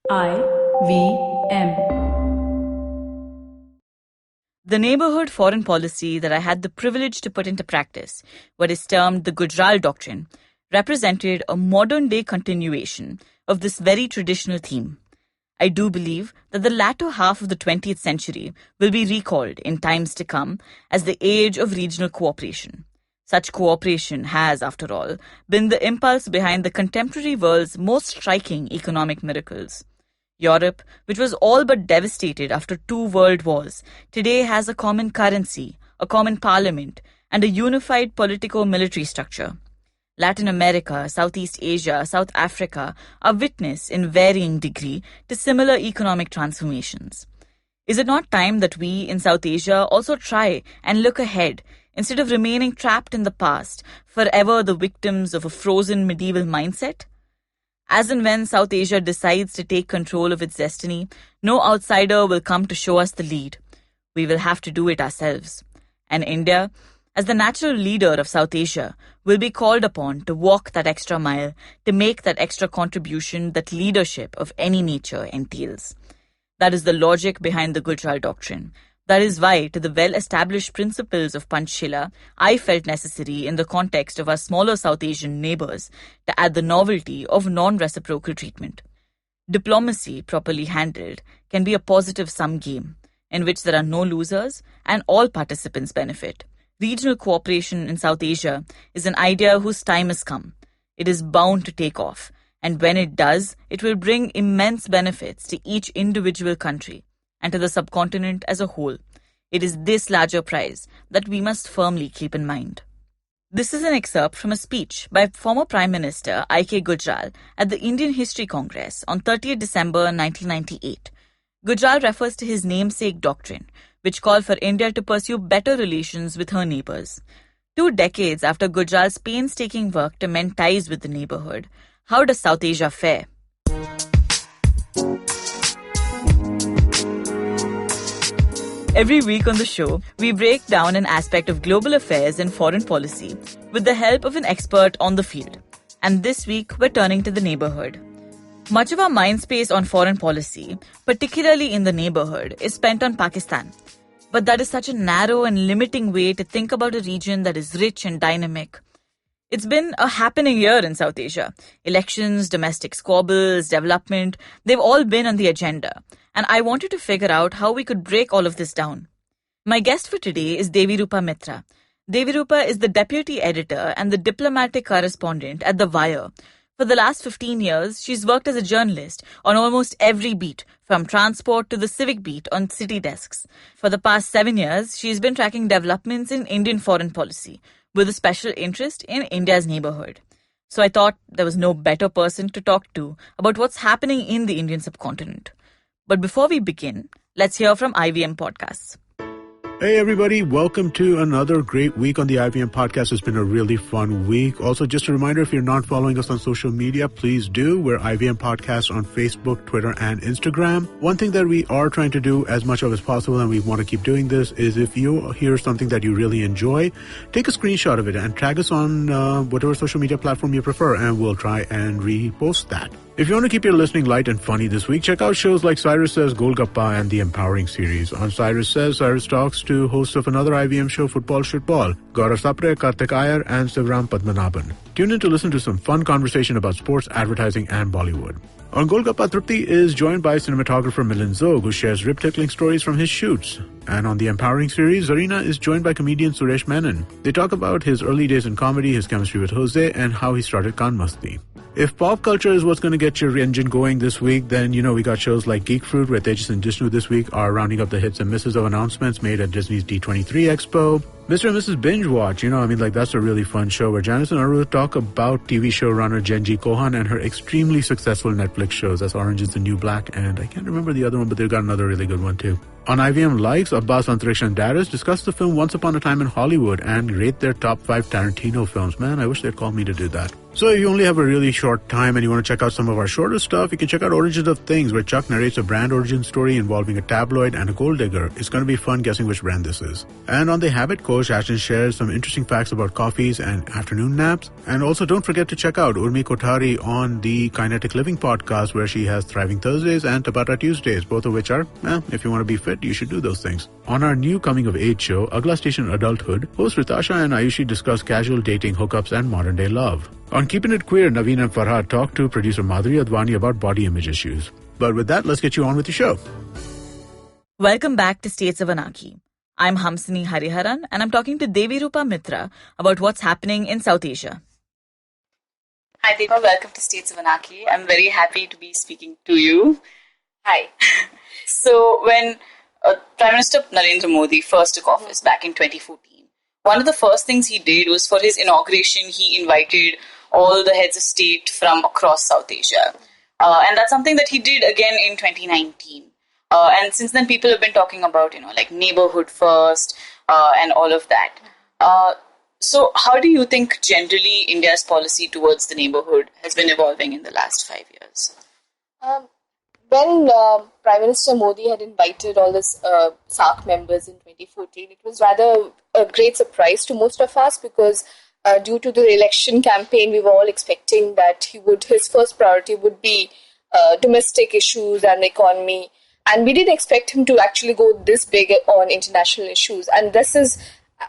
IVM. The neighborhood foreign policy that I had the privilege to put into practice, what is termed the Gujral Doctrine, represented a modern-day continuation of this very traditional theme. I do believe that the latter half of the 20th century will be recalled in times to come as the age of regional cooperation. Such cooperation has, after all, been the impulse behind the contemporary world's most striking economic miracles. Europe, which was all but devastated after 2 world wars, today has a common currency, a common parliament, and a unified politico-military structure. Latin America, Southeast Asia, South Africa are witness in varying degree to similar economic transformations. Is it not time that we in South Asia also try and look ahead instead of remaining trapped in the past, forever the victims of a frozen medieval mindset? As and when South Asia decides to take control of its destiny, no outsider will come to show us the lead. We will have to do it ourselves. And India, as the natural leader of South Asia, will be called upon to walk that extra mile, to make that extra contribution that leadership of any nature entails. That is the logic behind the Gujral Doctrine. That is why, to the well-established principles of Panchshila, I felt necessary in the context of our smaller South Asian neighbours to add the novelty of non-reciprocal treatment. Diplomacy, properly handled, can be a positive-sum game, in which there are no losers and all participants benefit. Regional cooperation in South Asia is an idea whose time has come. It is bound to take off, and when it does, it will bring immense benefits to each individual country and to the subcontinent as a whole. It is this larger prize that we must firmly keep in mind. This is an excerpt from a speech by former Prime Minister I.K. Gujral at the Indian History Congress on 30th December 1998. Gujral refers to his namesake doctrine, which called for India to pursue better relations with her neighbours. 2 decades after Gujral's painstaking work to mend ties with the neighbourhood, how does South Asia fare? Every week on the show, we break down an aspect of global affairs and foreign policy with the help of an expert on the field. And this week, we're turning to the neighborhood. Much of our mind space on foreign policy, particularly in the neighborhood, is spent on Pakistan. But that is such a narrow and limiting way to think about a region that is rich and dynamic. It's been a happening year in South Asia. Elections, domestic squabbles, development, they've all been on the agenda. And I wanted to figure out how we could break all of this down. My guest for today is Devirupa Mitra. Devirupa is the deputy editor and the diplomatic correspondent at The Wire. For the last 15 years, she's worked as a journalist on almost every beat, from transport to the civic beat on city desks. For the past 7 years, she's been tracking developments in Indian foreign policy, with a special interest in India's neighborhood. So I thought there was no better person to talk to about what's happening in the Indian subcontinent. But before we begin, let's hear from IVM Podcasts. Hey everybody, welcome to another great week on the IVM Podcast. It's been a really fun week. Also, just a reminder, if you're not following us on social media, please do. We're IVM Podcast on Facebook, Twitter, and Instagram. One thing that we are trying to do as much of as possible, and we want to keep doing this, is if you hear something that you really enjoy, take a screenshot of it and tag us on whatever social media platform you prefer, and we'll try and repost that. If you want to keep your listening light and funny this week, check out shows like Cyrus Says, Golgappa, and the Empowering series. On Cyrus Says, Cyrus talks to hosts of another IVM show, Football Shootball, Gaurav Sapre, Kartik Iyer, and Sivram Padmanabhan. Tune in to listen to some fun conversation about sports, advertising, and Bollywood. On Golgappa, Trupti is joined by cinematographer Milind Zog, who shares rib-tickling stories from his shoots. And on the Empowering series, Zarina is joined by comedian Suresh Menon. They talk about his early days in comedy, his chemistry with Jose, and how he started Khan Masti. If pop culture is what's going to get your engine going this week, then, we got shows like Geek Fruit, where Tejas and Jishnu this week are rounding up the hits and misses of announcements made at Disney's D23 Expo. Mr. and Mrs. Binge Watch, that's a really fun show where Janice and Aru talk about TV showrunner Genji Kohan and her extremely successful Netflix shows. That's Orange is the New Black, and I can't remember the other one, but they've got another really good one too. On IVM Likes, Abbas, Antariksha, and Darius discuss the film Once Upon a Time in Hollywood and rate their top 5 Tarantino films. Man, I wish they'd call me to do that. So if you only have a really short time and you want to check out some of our shorter stuff, you can check out Origins of Things, where Chuck narrates a brand origin story involving a tabloid and a gold digger. It's going to be fun guessing which brand this is. And on The Habit Coach, Ashton shares some interesting facts about coffees and afternoon naps. And also don't forget to check out Urmi Kothari on the Kinetic Living podcast, where she has Thriving Thursdays and Tabata Tuesdays, both of which are, if you want to be fit, you should do those things. On our new Coming of Age show, Agla Station Adulthood, hosts Ritasha and Ayushi discuss casual dating, hookups, and modern-day love. On Keeping It Queer, Naveen and Farhad talk to producer Madhuri Advani about body image issues. But with that, let's get you on with the show. Welcome back to States of Anarchy. I'm Hamsini Hariharan, and I'm talking to Devi Rupa Mitra about what's happening in South Asia. Hi Deva, welcome to States of Anarchy. I'm very happy to be speaking to you. Hi. So when Prime Minister Narendra Modi first took office back in 2014, one of the first things he did was, for his inauguration, he invited all the heads of state from across South Asia. And that's something that he did again in 2019. And since then, people have been talking about, like neighborhood first and all of that. So how do you think generally India's policy towards the neighborhood has been evolving in the last 5 years? When Prime Minister Modi had invited all the SAARC members in 2014, it was rather a great surprise to most of us, because due to the election campaign, we were all expecting that his first priority would be domestic issues and the economy. And we didn't expect him to actually go this big on international issues. And this is,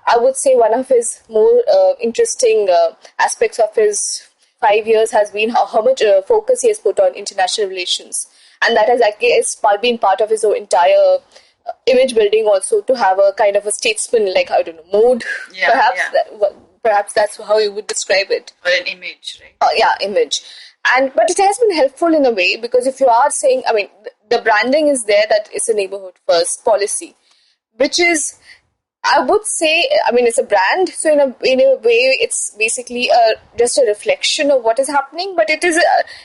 I would say, one of his more interesting aspects of his 5 years has been how much focus he has put on international relations. And that has, I guess, been part of his entire image building also, to have a kind of a statesman, like, I don't know, mode, perhaps. Yeah. Perhaps that's how you would describe it. Or an image, right? Image. But it has been helpful in a way, because if you are saying, the branding is there that it's a neighborhood first policy, which is, I would say, it's a brand. So in a way, it's basically just a reflection of what is happening. But it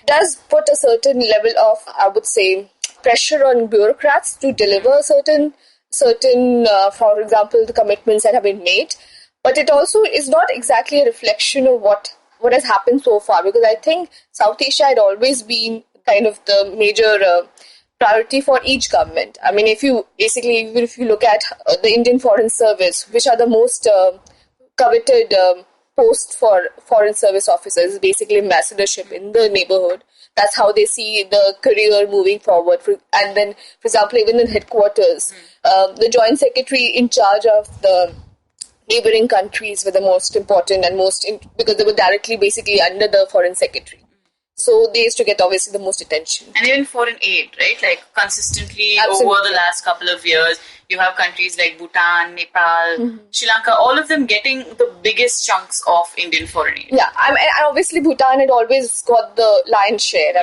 does put a certain level of, I would say, pressure on bureaucrats to deliver certain, for example, the commitments that have been made. But it also is not exactly a reflection of what has happened so far, because I think South Asia had always been kind of the major priority for each government. If you look at the Indian Foreign Service, which are the most coveted posts for foreign service officers, basically ambassadorship in the neighborhood. That's how they see the career moving forward. And then, for example, even in headquarters, the joint secretary in charge of the neighboring countries were the most important and because they were directly basically under the foreign secretary. So they used to get obviously the most attention. And even foreign aid, right? Like consistently over the last couple of years, you have countries like Bhutan, Nepal, Sri Lanka, all of them getting the biggest chunks of Indian foreign aid. Yeah, and obviously Bhutan had always got the lion's share.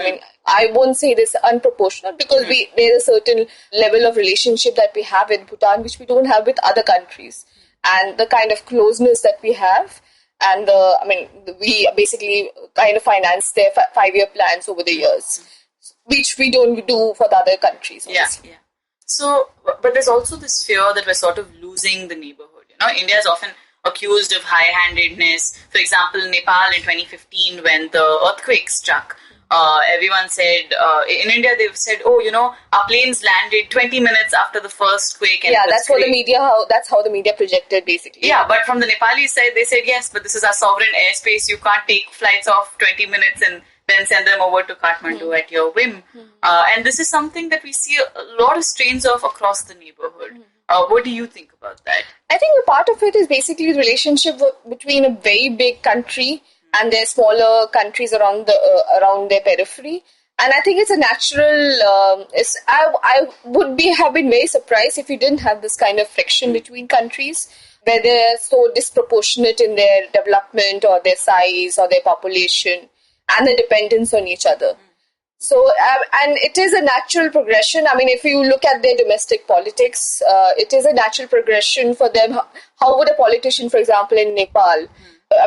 I won't say this unproportional, because there's a certain level of relationship that we have with Bhutan, which we don't have with other countries. And the kind of closeness that we have. And we basically kind of finance their 5-year plans over the years, which we don't do for the other countries. Obviously. Yeah. So, but there's also this fear that we're sort of losing the neighborhood. India is often accused of high-handedness. For example, Nepal in 2015, when the earthquake struck, everyone said, in India, they've said, our planes landed 20 minutes after the first quake. And that's how the media projected, basically. Yeah, but from the Nepali side, they said, yes, but this is our sovereign airspace. You can't take flights off 20 minutes and then send them over to Kathmandu at your whim. And this is something that we see a lot of strains of across the neighborhood. What do you think about that? I think a part of it is basically the relationship between a very big country and their smaller countries around their periphery. And I think it's a natural, I would have been very surprised if you didn't have this kind of friction between countries, where they're so disproportionate in their development or their size or their population and the dependence on each other. So, and it is a natural progression. If you look at their domestic politics, it is a natural progression for them. How would a politician, for example, in Nepal,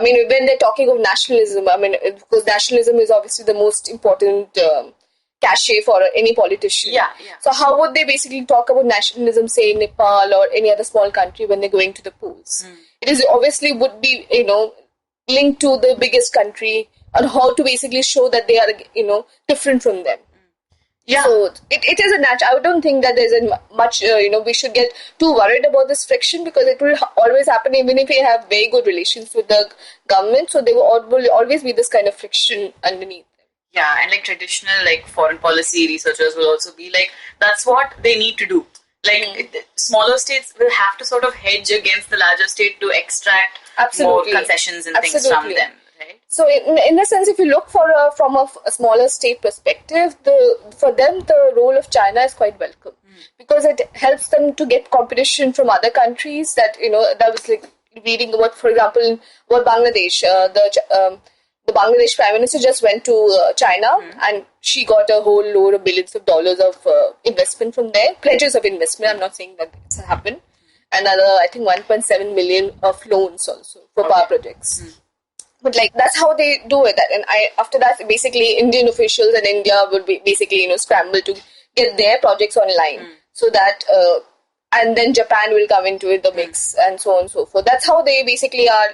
when they're talking of nationalism, because nationalism is obviously the most important cachet for any politician. Yeah. So how would they basically talk about nationalism, say, in Nepal or any other small country when they're going to the polls? It is obviously would be, linked to the biggest country on how to basically show that they are, different from them. Yeah. So it is a natural. I don't think that there's much, we should get too worried about this friction, because it will always happen even if we have very good relations with the government. So there will always be this kind of friction underneath. Yeah, and like traditional foreign policy researchers will also be like, that's what they need to do. Smaller states will have to sort of hedge against the larger state to extract more concessions and things from them. Right? So in a sense, if you look from a smaller state perspective, for them the role of China is quite welcome, because it helps them to get competition from other countries. That that was like reading about, for example, what Bangladesh, the Bangladesh Prime Minister just went to China, and she got a whole load of billions of dollars of investment from there, pledges of investment. I'm not saying that it's happened. Another, I think, 1.7 million of loans also for power projects. But that's how they do it. And after that, basically, Indian officials and India would be basically scramble to get their projects online, so that and then Japan will come into the mix, and so on and so forth. That's how they basically are.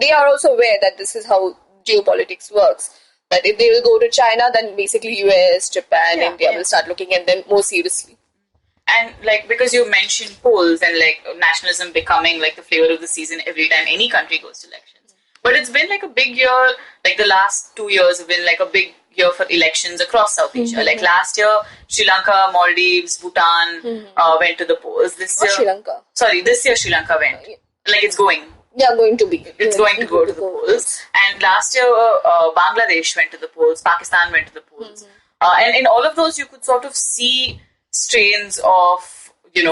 They are also aware that this is how geopolitics works. That if they will go to China, then basically US, Japan, India will start looking at them more seriously. And because you mentioned polls and nationalism becoming the flavor of the season every time any country goes to elections. But it's been a big year, the last 2 years have been a big year for elections across South Asia. Last year, Sri Lanka, Maldives, Bhutan went to the polls. This year Sri Lanka went. It's going. Yeah, going to be. It's going to go to the polls. And last year, Bangladesh went to the polls. Pakistan went to the polls. And in all of those, you could sort of see strains of,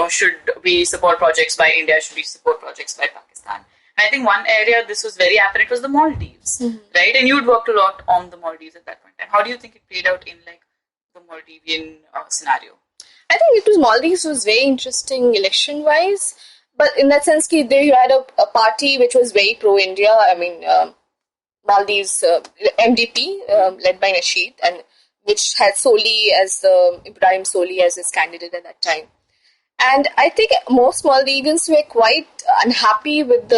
should we support projects by India? Should we support projects by Pakistan? And I think one area this was very apparent was the Maldives, right? And you'd worked a lot on the Maldives at that point. And how do you think it played out in the Maldivian scenario? I think Maldives was very interesting election-wise. But in that sense, there you had a party which was very pro-India. I mean, Maldives MDP, led by Nasheed, and which had Ibrahim Soli as his candidate at that time. And I think most Maldivians were quite unhappy with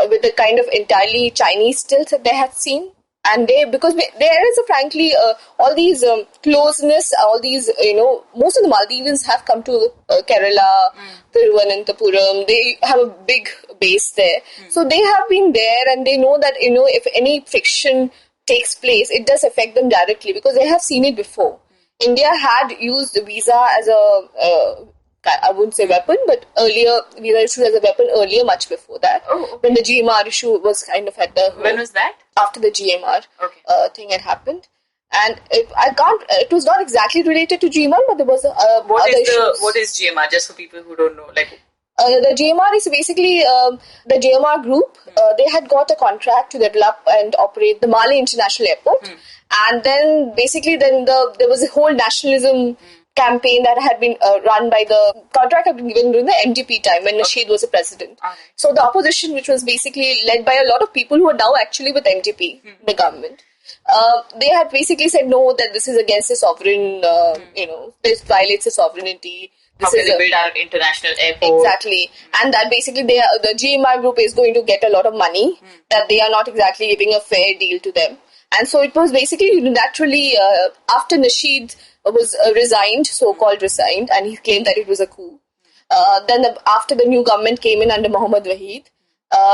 with the kind of entirely Chinese stilts that they had seen. And because there is frankly all these closeness, all these most of the Maldivians have come to Kerala, Thiruvananthapuram. They have a big base there, so they have been there, and they know that if any friction takes place, it does affect them directly because they have seen it before. India had used visa as I wouldn't say weapon, but earlier visa issue as a weapon earlier, much before that. When the GMR issue was kind of at the when was that? After the GMR thing had happened, and it was not exactly related to GMR, but there was what is GMR? Just for people who don't know, the GMR is basically the GMR group. They had got a contract to develop and operate the Male International Airport, and then basically there was a whole nationalism campaign that had been run by the contract had been given during the MDP time when Nasheed was the president. So the opposition, which was basically led by a lot of people who are now actually with MDP, the government, they had basically said no, that this is against the sovereign, this violates the sovereignty. How can they build our international airport? Exactly. And that basically the GMR group is going to get a lot of money, that they are not exactly giving a fair deal to them. And so it was basically naturally after Nasheed was resigned, so-called resigned, and he claimed that it was a coup. Then after the new government came in under Mohammad Wahid,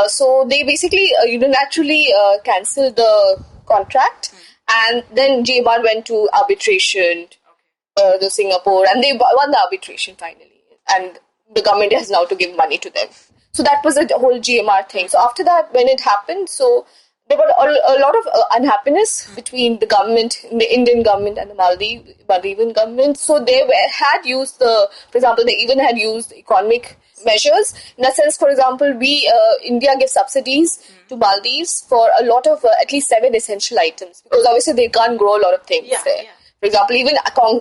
so they basically unilaterally cancelled the contract, and then GMR went to arbitration, the Singapore, and they won the arbitration finally, and the government has now to give money to them. So that was the whole GMR thing. So after that, when it happened, so there were a lot of unhappiness between the government, the Indian government and the Maldivian government. So they had used for example, they even had used economic measures. In a sense, for example, India gives subsidies to Maldives for a lot of, at least 7 essential items, because obviously they can't grow a lot of things there. Yeah. For example, even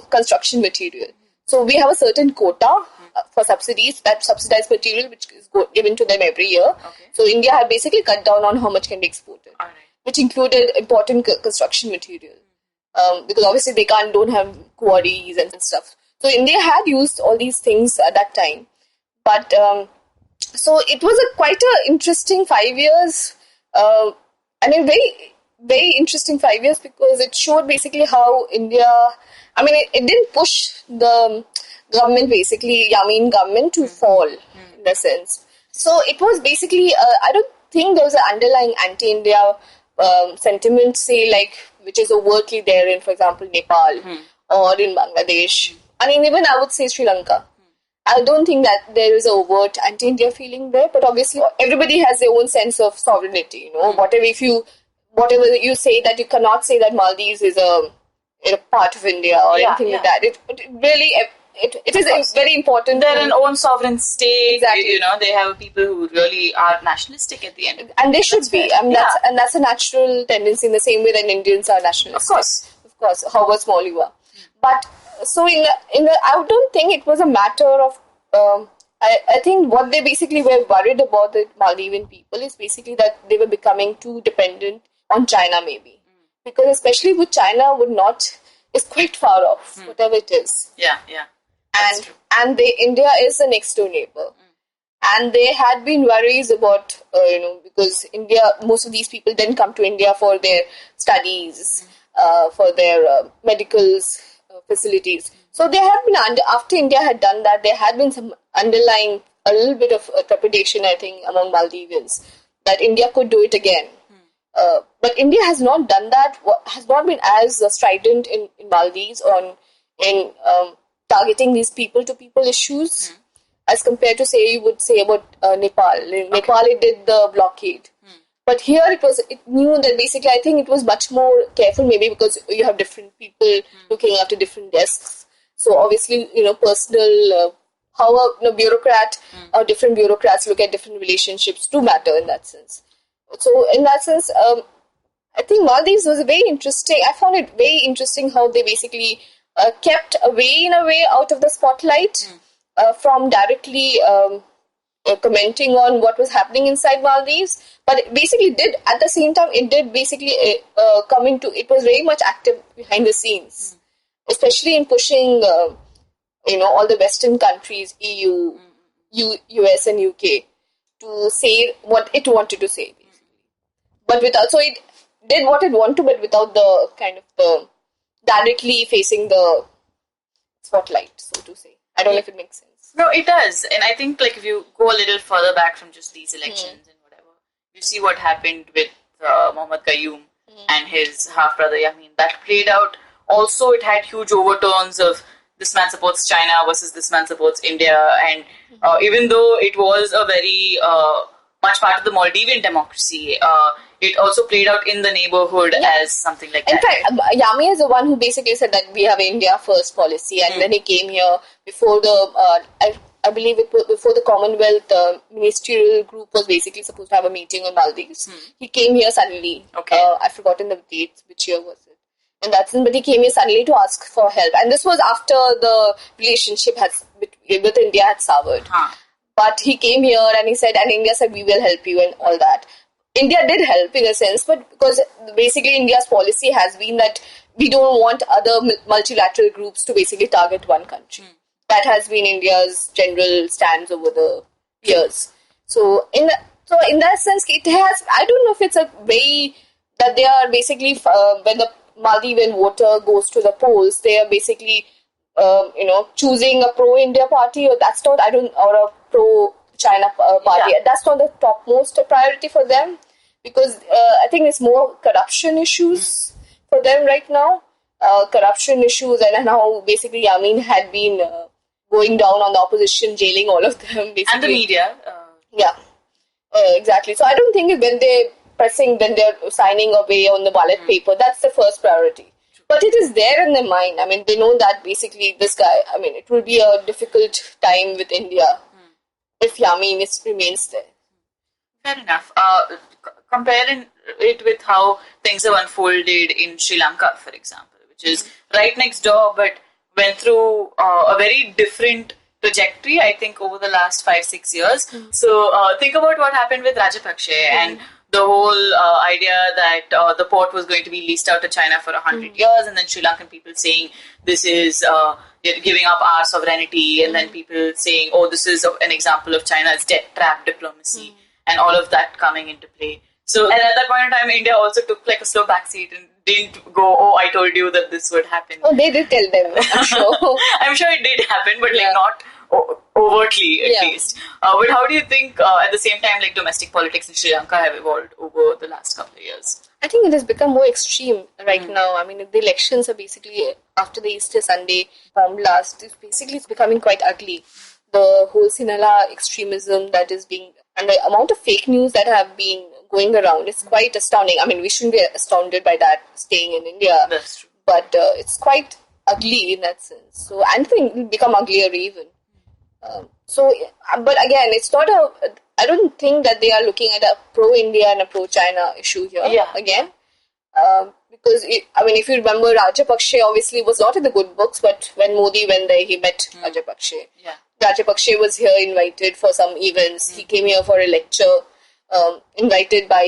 construction material. So we have a certain quota for subsidies, that subsidized material which is given to them every year. So India had basically cut down on how much can be exported, which included important construction material. Because obviously they don't have quarries and stuff. So India had used all these things at that time. But so it was quite an interesting 5 years and a very, very interesting 5 years because it showed basically how India, I mean, it didn't push the government, basically, Yamin government to fall in a sense. So it was basically, I don't think there was an underlying anti-India sentiment, say, like, which is overtly there in, for example, Nepal or in Bangladesh. I mean, even I would say Sri Lanka. I don't think that there is an overt anti-India feeling there, but obviously everybody has their own sense of sovereignty. Whatever you say, that you cannot say that Maldives is a part of India or anything like that. It really it is very important. They're an own sovereign state. Exactly. They have people who really are nationalistic at the end of the day. And they should be. I mean, that's a natural tendency in the same way that Indians are nationalistic. Of course. However small you are. But so I don't think it was a matter of. I think what they basically were worried about, the Maldivian people, is basically that they were becoming too dependent on China, maybe, because especially with China is quite far off, whatever it is. Yeah. And India is the next door neighbor. And there had been worries about, because most of these people didn't come to India for their studies, for their medical facilities. So there had been, after India had done that, there had been some underlying, a little bit of trepidation, I think, among Maldivians, that India could do it again. But India has not done that, has not been as strident in Maldives in targeting these people-to-people issues as compared to, say, you would say about Nepal. In Nepal, it did the blockade. But here it knew that basically, I think it was much more careful, maybe because you have different people looking after different desks. So obviously, personal, how a bureaucrat or different bureaucrats look at different relationships do matter in that sense. So in that sense, I think Maldives was very interesting. I found it very interesting how they basically kept away in a way out of the spotlight from directly commenting on what was happening inside Maldives. But it basically did, at the same time, it did basically it was very much active behind the scenes, especially in pushing, all the Western countries, EU, US and UK, to say what it wanted to say, basically. But so it did what it wanted to, but without the kind of the directly facing the spotlight, so to say. I don't know if it makes sense. No, it does. And I think, if you go a little further back from just these elections and whatever, you see what happened with Mohammad Qayyum and his half-brother Yamin. That played out. Also, it had huge overtones of this man supports China versus this man supports India. And even though it was a very much part of the Maldivian democracy, it also played out in the neighborhood as something like that. In fact, Yami is the one who basically said that we have India first policy, and when he came here before the, I believe it was before the Commonwealth ministerial group was basically supposed to have a meeting on Maldives. He came here suddenly. Okay. I've forgotten the date, which year was it? And but he came here suddenly to ask for help. And this was after the relationship with India had soured. But he came here and he said, and India said, we will help you and all that. India did help in a sense, but because basically India's policy has been that we don't want other multilateral groups to basically target one country. That has been India's general stance over the years. So in that sense, it has, I don't know if it's a way that they are basically, when the Maldivian voter goes to the polls, they are basically, choosing a pro-India party, or that's not, or a pro-China party. Yeah. That's not the topmost priority for them, because I think it's more corruption issues for them right now. Corruption issues, and how basically Yamin had been going down on the opposition, jailing all of them, basically. And the media. Exactly. So I don't think when they're signing away on the ballot paper, that's the first priority. But it is there in their mind. I mean, they know that basically this guy, it will be a difficult time with India if Yamin remains there. Fair enough. Comparing it with how things have unfolded in Sri Lanka, for example, which is right next door, but went through a very different trajectory, I think, over the last 5-6 years. So think about what happened with Rajapaksa and the whole idea that the port was going to be leased out to China for 100 years, and then Sri Lankan people saying this is giving up our sovereignty, and then people saying, oh, this is an example of China's debt trap diplomacy, and all of that coming into play. So, and at that point in time, India also took like a slow backseat and didn't go, oh, I told you that this would happen. Oh, they did tell them, I'm sure. I'm sure it did happen, but like not overtly at least. But how do you think at the same time like domestic politics in Sri Lanka have evolved over the last couple of years? I think it has become more extreme right now. I mean, the elections are basically, after the Easter Sunday bomb blast, it's becoming quite ugly. The whole Sinhala extremism that is being, and the amount of fake news that have been going around is quite astounding. I mean, we shouldn't be astounded by that staying in India. That's true. But it's quite ugly in that sense. So, and I think it will become uglier even. But again, it's not I don't think that they are looking at a pro-India and a pro-China issue here. Again. Because, if you remember, Rajapaksa obviously was not in the good books, but when Modi went there, he met Rajapaksa. Rajapaksa was here invited for some events. He came here for a lecture, invited by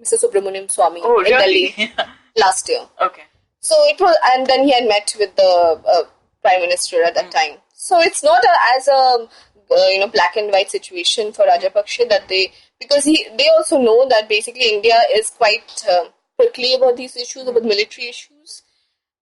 Mr. Subramaniam Swamy in Delhi last year. Okay. So it was, and then he had met with the Prime Minister at that time. So it's not as a black and white situation for Rajapaksa because they also know that basically India is quite prickly about these issues, about military issues.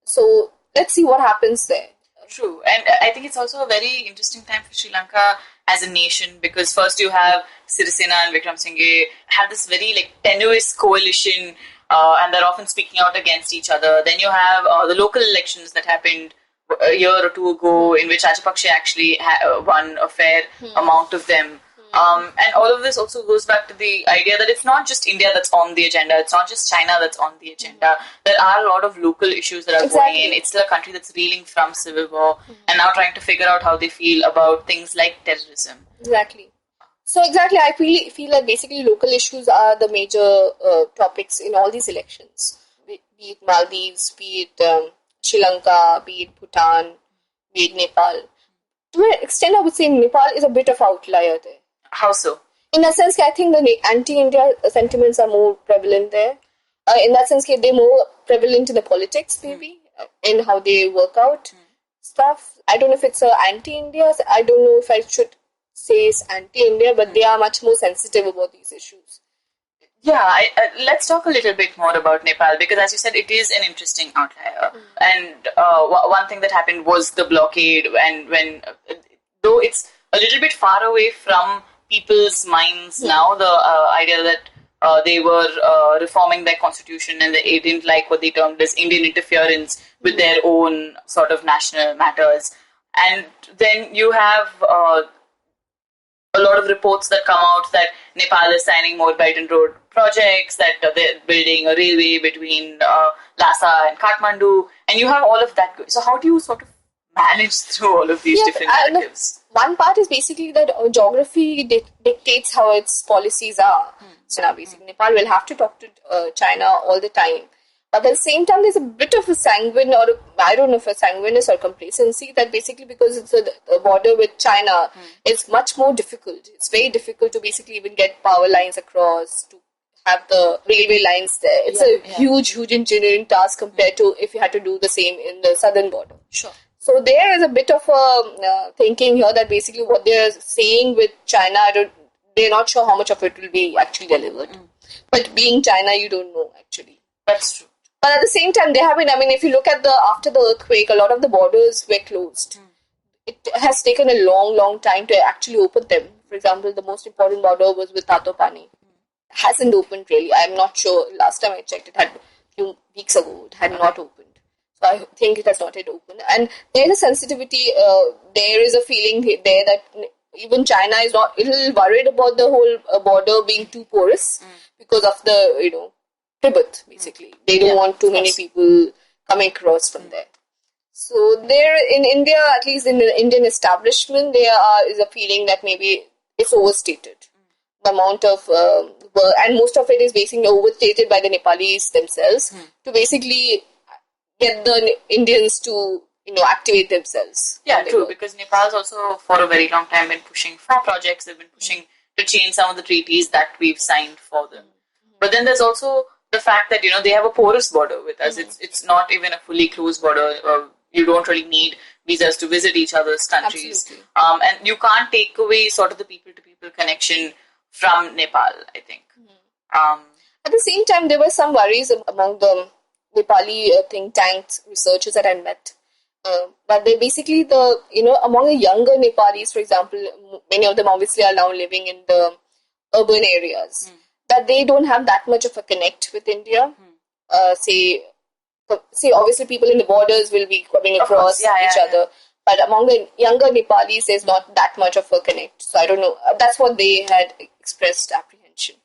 So let's see what happens there. True. And I think it's also a very interesting time for Sri Lanka as a nation because first you have Sirisena and Vikram Singhe have this very tenuous coalition and they're often speaking out against each other. Then you have the local elections that happened a year or two ago in which Rajapaksa actually won a fair amount of them. And all of this also goes back to the idea that it's not just India that's on the agenda, it's not just China that's on the agenda. There are a lot of local issues that are going in. It's still a country that's reeling from civil war and now trying to figure out how they feel about things like terrorism. Exactly. So I feel that basically local issues are the major topics in all these elections. Be it Maldives, be it Sri Lanka, be it Bhutan, be it Nepal. To an extent, I would say Nepal is a bit of outlier there. How so? In a sense, I think the anti-India sentiments are more prevalent there. In that sense, they're more prevalent in the politics, maybe, in how they work out stuff. I don't know if it's anti-India. I don't know if I should say it's anti-India, but they are much more sensitive about these issues. Yeah, let's talk a little bit more about Nepal because, as you said, it is an interesting outlier. And one thing that happened was the blockade, and though it's a little bit far away from people's minds now, the idea that they were reforming their constitution and they didn't like what they termed as Indian interference with their own sort of national matters. And then you have a lot of reports that come out that Nepal is signing more Belt and Road projects, that they're building a railway between Lhasa and Kathmandu, and you have all of that. So how do you sort of manage through all of these different narratives? One part is basically that geography dictates how its policies are. So now basically Nepal will have to talk to China all the time. But at the same time, there's a bit of a sanguine, or I don't know if a sanguineness or complacency, that basically because it's a border with China, it's much more difficult. It's very difficult to basically even get power lines across, to have the railway lines there. It's a huge engineering task compared to if you had to do the same in the southern border. Sure. So there is a bit of a thinking here that basically what they're saying with China, they're not sure how much of it will be actually delivered. But being China, you don't know actually. That's true. But at the same time, they have been, if you look at after the earthquake, a lot of the borders were closed. It has taken a long time to actually open them. For example, the most important border was with Tatopani. Hasn't opened really. I'm not sure. Last time I checked, it had a few weeks ago. It had not opened. So I think it has not yet opened. And there is a sensitivity, there is a feeling there that even China is not a little worried about the whole border being too porous because of the, Tibet, basically. They don't want too many people coming across from there. So there in India, at least in the Indian establishment, there is a feeling that maybe it's overstated. The amount of work, and most of it is basically overstated by the Nepalis themselves to basically get the Indians to, activate themselves. Yeah, true, because Nepal's also for a very long time been pushing for projects. They've been pushing to change some of the treaties that we've signed for them. But then there's also the fact that, they have a porous border with us. It's not even a fully closed border. You don't really need visas to visit each other's countries. And you can't take away sort of the people-to-people connection from Nepal, I think. At the same time, there were some worries among the Nepali think tanks researchers that I met. But they basically among the younger Nepalis, for example, many of them obviously are now living in the urban areas, that they don't have that much of a connect with India. Say, obviously people in the borders will be coming across each other. But among the younger Nepalis, there's not that much of a connect. So I don't know. That's what they had expressed apprehension.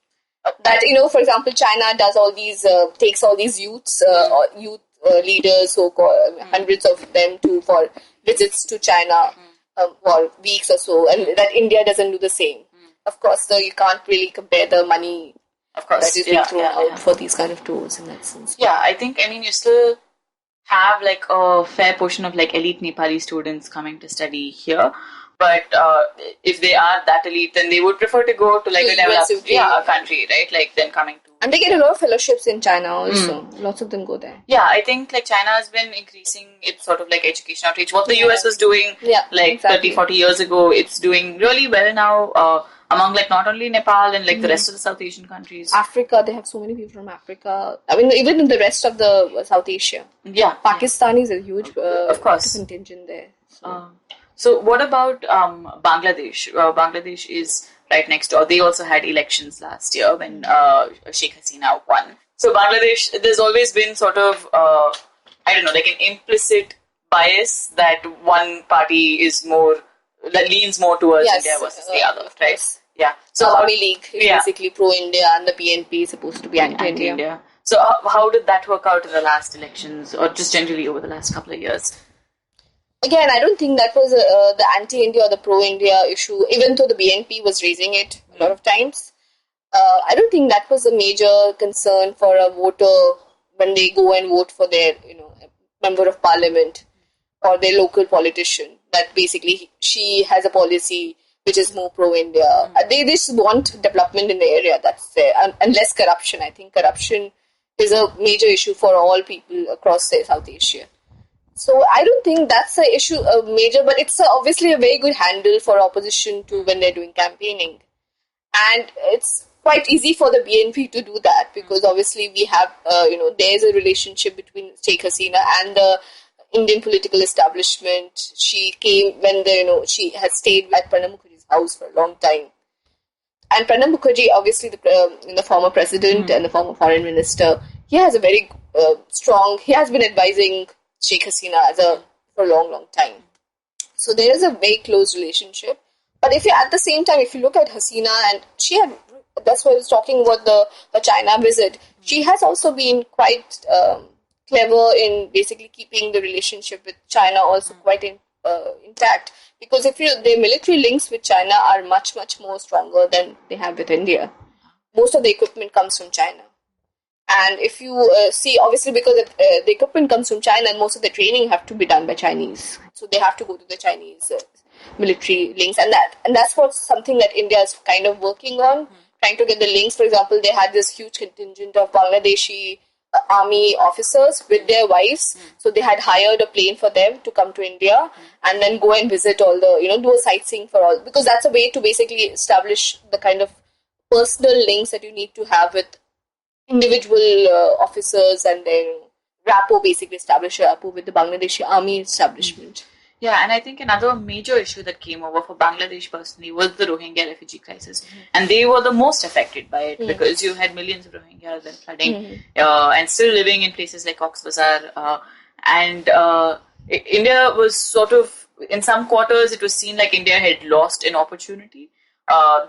That, for example, China does all these, takes all these youths, or youth leaders, so-called, hundreds of them for visits to China for weeks or so, and that India doesn't do the same. Of course, you can't really compare the money that is being thrown out for these kind of tours in that sense. Yeah, I think, you still have like a fair portion of like elite Nepali students coming to study here. But if they are that elite, then they would prefer to go to like a developed country, right? Like then coming to... And they get a lot of fellowships in China also. Lots of them go there. Yeah, I think like China has been increasing its sort of like education outreach. What the US was doing 30, 40 years ago, it's doing really well now among like not only Nepal and like the rest of the South Asian countries. Africa, they have so many people from Africa. I mean, even in the rest of the South Asia. Yeah. Pakistan is a huge of course. contingent there. So what about Bangladesh? Bangladesh is right next door. They also had elections last year when Sheikh Hasina won. So Bangladesh, there's always been sort of, like an implicit bias that one party is more, that leans more towards India versus the other, right? Yeah. So Awami League is basically pro-India and the PNP is supposed to be anti-India. So how did that work out in the last elections or just generally over the last couple of years? Again, I don't think that was the anti-India or the pro-India issue, even though the BNP was raising it a lot of times. I don't think that was a major concern for a voter when they go and vote for their, member of parliament or their local politician, that basically she has a policy which is more pro-India. They just want development in the area, that's there, and less corruption. I think corruption is a major issue for all people across South Asia. So I don't think that's a issue, major, but it's obviously a very good handle for opposition to when they're doing campaigning. And it's quite easy for the BNP to do that because obviously we have, there's a relationship between Sheikh Hasina and the Indian political establishment. She came when she had stayed at Pranab Mukherjee's house for a long time. And Pranab Mukherjee, obviously the former president and the former foreign minister, he has a very he has been advising Sheikh Hasina for a long, long time. So there is a very close relationship. But at the same time, if you look at Hasina, and that's why I was talking about the China visit, she has also been quite clever in basically keeping the relationship with China also quite intact. Because their military links with China are much, much more stronger than they have with India. Most of the equipment comes from China. And if you see, obviously because the equipment comes from China and most of the training have to be done by Chinese. So they have to go to the Chinese military links. And that's something that India is kind of working on, trying to get the links. For example, they had this huge contingent of Bangladeshi army officers with their wives. So they had hired a plane for them to come to India and then go and visit all the, do a sightseeing for all. Because that's a way to basically establish the kind of personal links that you need to have with individual officers and then basically establish a rapport with the Bangladeshi army establishment. Yeah, and I think another major issue that came over for Bangladesh personally was the Rohingya refugee crisis. And they were the most affected by it because you had millions of Rohingyas then flooding and still living in places like Cox's Bazar. India was sort of, in some quarters, it was seen like India had lost an opportunity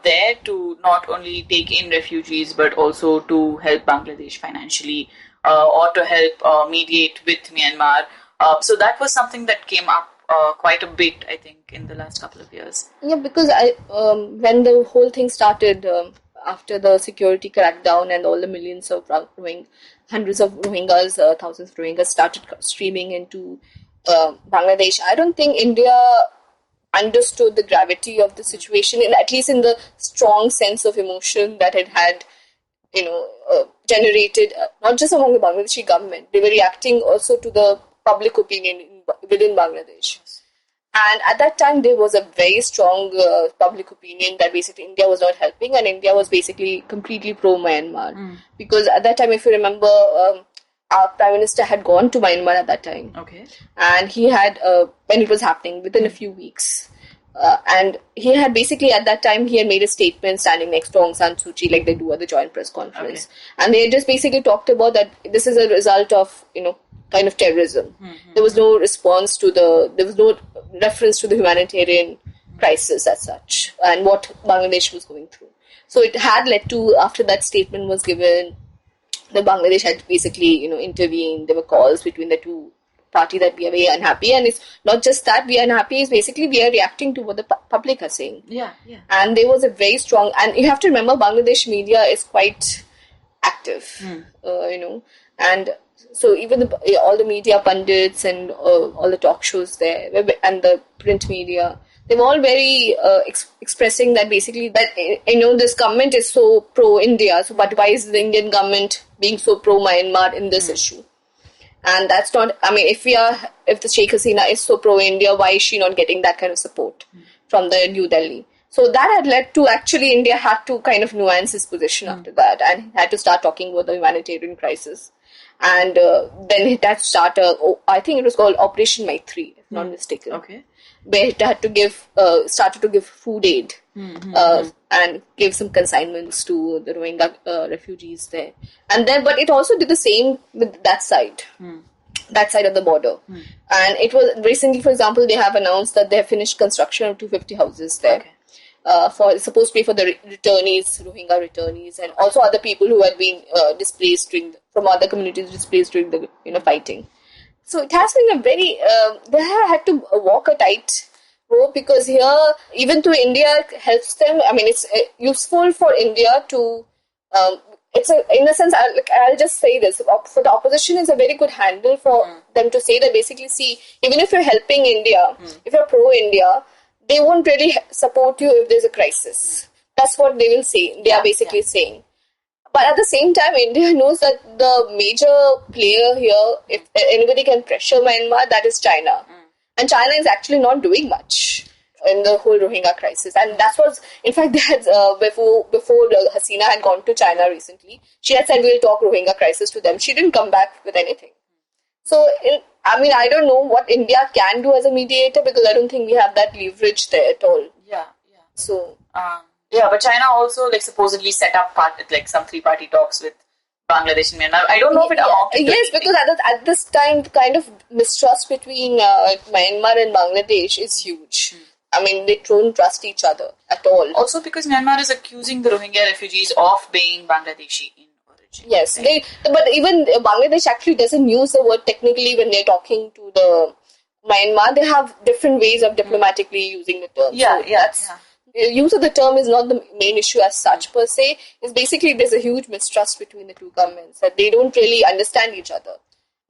there to not only take in refugees but also to help Bangladesh financially or to help mediate with Myanmar. So that was something that came up quite a bit, I think, in the last couple of years. Yeah, because when the whole thing started after the security crackdown and all the millions of hundreds of Rohingyas, thousands of Rohingyas started streaming into Bangladesh, I don't think India understood the gravity of the situation, at least in the strong sense of emotion that it had, generated, not just among the Bangladeshi government. They were reacting also to the public opinion within Bangladesh. And at that time, there was a very strong public opinion that basically India was not helping, and India was basically completely pro-Myanmar. Because at that time, if you remember, our Prime Minister had gone to Myanmar at that time. Okay. And he had, when it was happening, within a few weeks. And he had basically, at that time, he had made a statement standing next to Aung San Suu Kyi, like they do at the joint press conference. Okay. And they had just basically talked about that this is a result of, kind of terrorism. There was no response to there was no reference to the humanitarian crisis as such and what Bangladesh was going through. So it had led to, after that statement was given, the Bangladesh had basically, intervened. There were calls between the two party that we are very unhappy, and it's not just that we are unhappy, it's basically we are reacting to what the public are saying. Yeah. And there was a very strong, and you have to remember Bangladesh media is quite active, and so even all the media pundits and all the talk shows there and the print media, they were all very expressing that basically that, this government is so pro-India, so but why is the Indian government being so pro-Myanmar in this issue? And that's not, if the Sheikh Hasina is so pro-India, why is she not getting that kind of support from the New Delhi? So that had led to, actually, India had to kind of nuance its position after that and had to start talking about the humanitarian crisis. And then it had started, I think it was called Operation Maitri, if not mistaken. Okay. Where it had to started to give food aid and gave some consignments to the Rohingya refugees there. And then, but it also did the same with that side of the border. And it was recently, for example, they have announced that they have finished construction of 250 houses there. Okay. It's supposed to be for the returnees, Rohingya returnees, and also other people who had been displaced from other communities displaced during the fighting. So it has been a very, they have had to walk a tight rope, because here, even though India helps them, it's useful for India to, in a sense, I'll just say this, for the opposition is a very good handle for them to say that basically, see, even if you're helping India, if you're pro-India, they won't really support you if there's a crisis. That's what they will say. They are basically saying. But at the same time, India knows that the major player here, if anybody can pressure Myanmar, that is China. And China is actually not doing much in the whole Rohingya crisis. And that was, in fact, they had, before Hasina had gone to China recently, she had said, we'll talk Rohingya crisis to them. She didn't come back with anything. So, I don't know what India can do as a mediator, because I don't think we have that leverage there at all. Yeah. So... but China also supposedly set up some three-party talks with Bangladesh and Myanmar. I don't know if it amounted to anything. Because at this time, the kind of mistrust between Myanmar and Bangladesh is huge. They don't trust each other at all. Also because Myanmar is accusing the Rohingya refugees of being Bangladeshi in origin. Yes, right? But even Bangladesh actually doesn't use the word technically when they're talking to the Myanmar. They have different ways of diplomatically using the term. Use of the term is not the main issue as such per se. It's basically there's a huge mistrust between the two governments, that they don't really understand each other.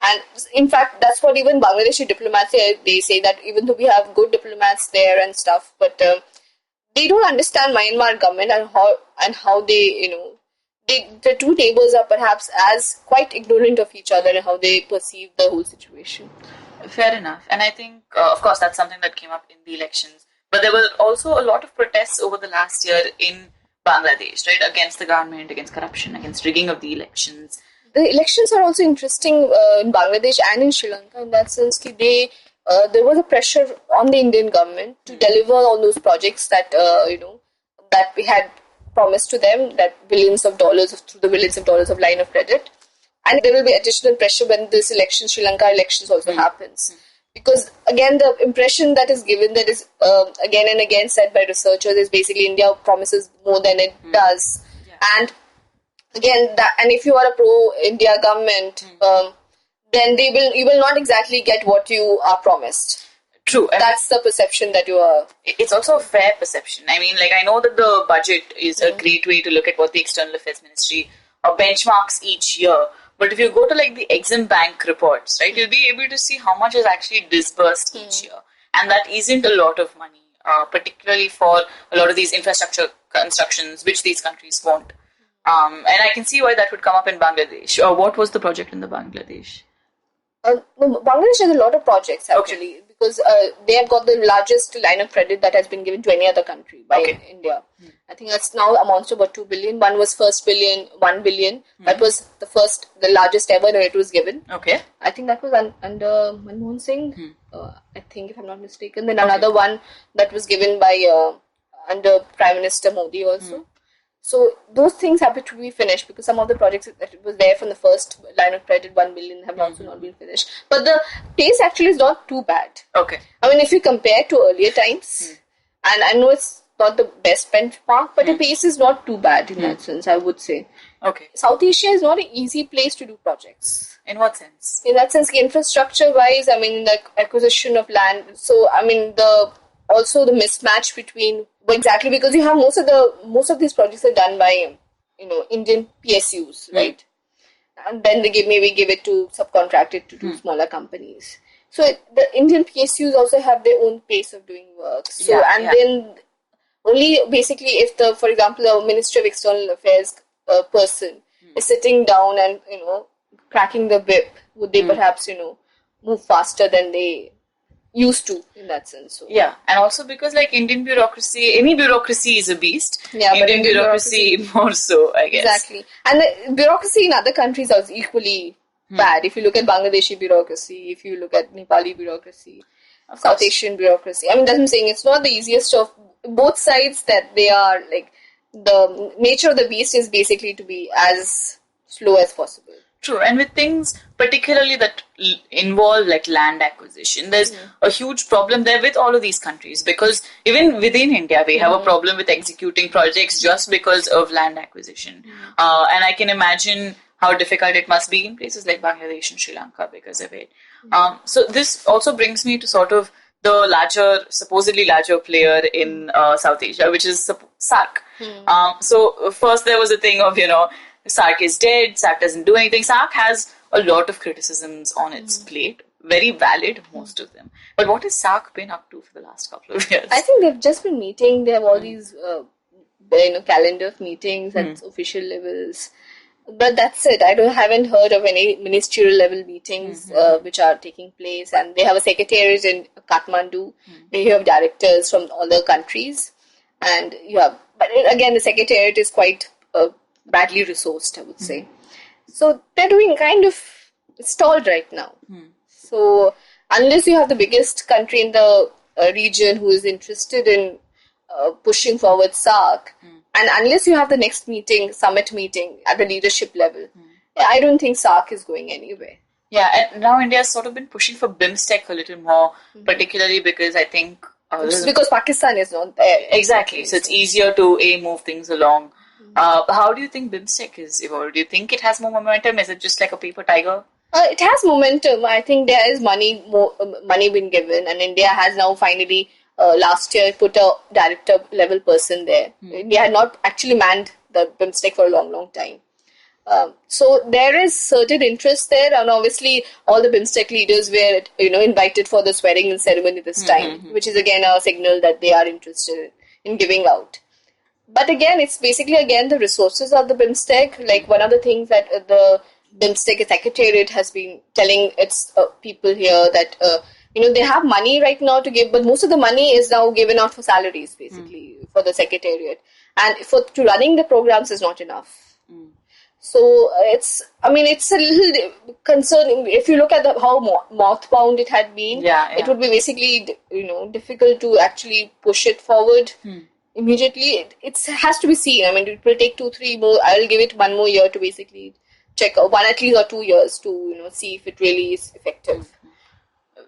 And in fact, that's what even Bangladeshi diplomats say. They say that even though we have good diplomats there and stuff, but they don't understand Myanmar government and how they, the two neighbors are perhaps as quite ignorant of each other and how they perceive the whole situation. Fair enough. And I think, of course, that's something that came up in the elections. But there were also a lot of protests over the last year in Bangladesh, right? Against the government, against corruption, against rigging of the elections. The elections are also interesting in Bangladesh and in Sri Lanka in that sense. There was a pressure on the Indian government to deliver on those projects that, that we had promised to them, that billions of dollars of line of credit. And there will be additional pressure when this election, Sri Lanka elections also happens. Because, again, the impression that is given, that is again and again said by researchers, is basically India promises more than it does. Yeah. And, again, and if you are a pro-India government, then you will not exactly get what you are promised. True. That's the perception that you are... It's also a fair perception. I know that the budget is a great way to look at what the External Affairs Ministry benchmarks each year. But if you go to the Exim Bank reports, right, you'll be able to see how much is actually disbursed each year. And that isn't a lot of money, particularly for a lot of these infrastructure constructions, which these countries want. And I can see why that would come up in Bangladesh. What was the project in the Bangladesh? Bangladesh has a lot of projects, actually. Okay. because they have got the largest line of credit that has been given to any other country by India. I think that's now amounts to about 2 billion. One was first billion, 1 billion. That was the largest ever when it was given. Okay. I think that was under Manmohan Singh, I think, if I'm not mistaken. Then another one that was given by under Prime Minister Modi also. So those things have to be finished because some of the projects that was there from the first line of credit, 1 billion, have also not been finished. But the pace actually is not too bad. Okay. I mean, if you compare to earlier times, and I know it's not the best benchmark, but the pace is not too bad in that sense, I would say. Okay. South Asia is not an easy place to do projects. In what sense? In that sense, infrastructure-wise, I mean, the acquisition of land. So, I mean, also the mismatch between exactly because you have most of these projects are done by Indian PSUs, right? And then they maybe give it to subcontracted to smaller companies. So the Indian PSUs also have their own pace of doing work. So then only basically if for example, the Ministry of External Affairs person is sitting down and cracking the whip, would they perhaps move faster than they used to in that sense. So. Yeah, and also because like Indian bureaucracy, any bureaucracy is a beast. Yeah, Indian but Indian bureaucracy more so, I guess. Exactly. And the bureaucracy in other countries is equally bad. If you look at Bangladeshi bureaucracy, if you look at Nepali bureaucracy, South Asian bureaucracy. I mean, that's what I'm saying. It's not the easiest of both sides that they are like the nature of the beast is basically to be as slow as possible. True, and with things particularly that involve like land acquisition, there's a huge problem there with all of these countries because even within India we have a problem with executing projects just because of land acquisition. And I can imagine how difficult it must be in places like Bangladesh and Sri Lanka because of it. So this also brings me to sort of the supposedly larger player in South Asia, which is SAARC. So first there was a thing of, SAARC is dead, SAARC doesn't do anything. SAARC has a lot of criticisms on its plate, very valid, most of them. But what has SAARC been up to for the last couple of years? I think they've just been meeting. They have all these, calendar of meetings at official levels. But that's it. I haven't heard of any ministerial level meetings which are taking place. And they have a secretariat in Kathmandu. Where you have directors from all the countries. And but again, the secretariat is quite badly resourced, I would say. So they're doing kind of stalled right now. So unless you have the biggest country in the region who is interested in pushing forward SAARC, and unless you have the next summit meeting at the leadership level, I don't think SAARC is going anywhere. Yeah, and now India has sort of been pushing for BIMSTEC a little more, particularly because I think... because Pakistan is not there. Exactly, so it's easier to move things along. How do you think BIMSTEC is evolved? Do you think it has more momentum? Is it just like a paper tiger? It has momentum. I think there is money been given, and India has now finally last year put a director level person there. India had not actually manned the BIMSTEC for a long time. So there is certain interest there, and obviously all the BIMSTEC leaders were invited for the swearing-in ceremony this time, which is again a signal that they are interested in giving out. But again, it's basically the resources of the BIMSTEC. Like one of the things that the BIMSTEC Secretariat has been telling its people here that they have money right now to give, but most of the money is now given out for salaries basically for the Secretariat, and to running the programs is not enough. So it's a little concerning. If you look at how mothbound it had been, it would be basically difficult to actually push it forward. Immediately, it has to be seen. I mean, it will take 2-3 more. I'll give it 1 more year to basically check, one at least or 2 years to see if it really is effective.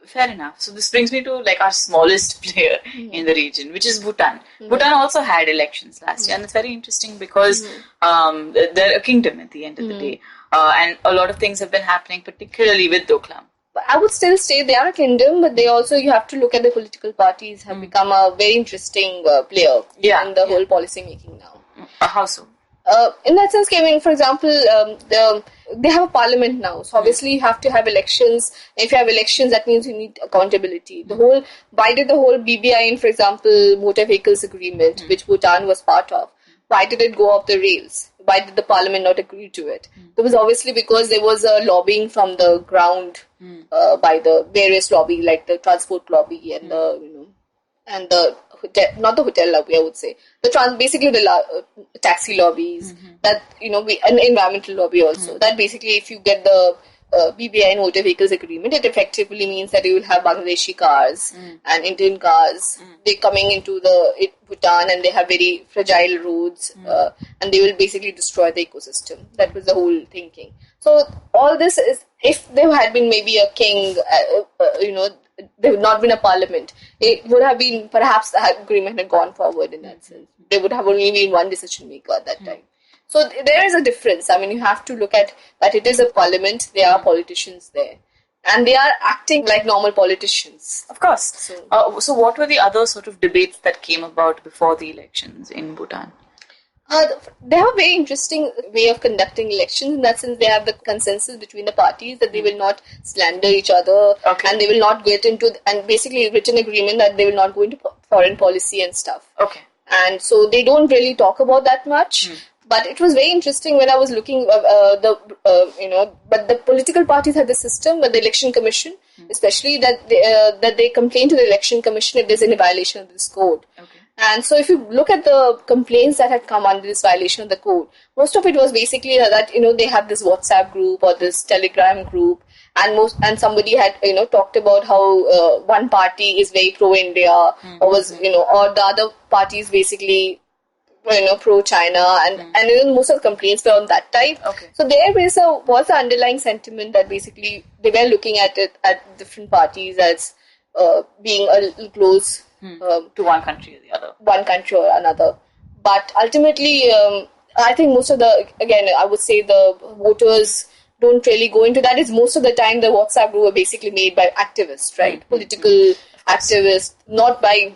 Fair enough. So this brings me to like our smallest player in the region, which is Bhutan. Bhutan also had elections last year, and it's very interesting because they're a kingdom at the end of the day, and a lot of things have been happening, particularly with Doklam. But I would still say they are a kingdom, but you have to look at the political parties have become a very interesting player in the whole policy making now. How so? In that sense, for example, they have a parliament now. So obviously you have to have elections. If you have elections, that means you need accountability. Why did the whole BBIN, for example, motor vehicles agreement, which Bhutan was part of, why did it go off the rails? why did the parliament not agree to it? It was obviously because there was a lobbying from the ground by the various lobby, like the transport lobby and the hotel, not the hotel lobby, I would say. Basically the taxi lobbies, that, an environmental lobby also. That basically, if you get the BBI Motor Vehicles Agreement, it effectively means that you will have Bangladeshi cars and Indian cars. They're coming into Bhutan, and they have very fragile roads, and they will basically destroy the ecosystem. That was the whole thinking. So all this is, if there had been maybe a king, there would not been a parliament, it would have been, perhaps the agreement had gone forward in that sense. There would have only been one decision maker at that time. So there is a difference. I mean, you have to look at that it is a parliament, there are politicians there, and they are acting like normal politicians. Of course. So what were the other sort of debates that came about before the elections in Bhutan? They have a very interesting way of conducting elections. In that sense, they have the consensus between the parties that they will not slander each other, and they will not get into, and basically written agreement that they will not go into foreign policy and stuff. Okay. And so they don't really talk about that much. But it was very interesting when I was looking, but the political parties had the system, but the election commission, especially that they complain to the election commission if there's any violation of this code. Okay. And so if you look at the complaints that had come under this violation of the code, most of it was basically that, they have this WhatsApp group or this Telegram group, and somebody had, talked about how one party is very pro-India, or the other party is basically, pro-China, and most of the complaints were on that type. Okay. So there was the underlying sentiment that basically they were looking at it, at different parties as being a little close to one country or the other. One country or another. But ultimately, I think most of I would say the voters don't really go into that. It's most of the time the WhatsApp group are basically made by activists, right? Political activists, not by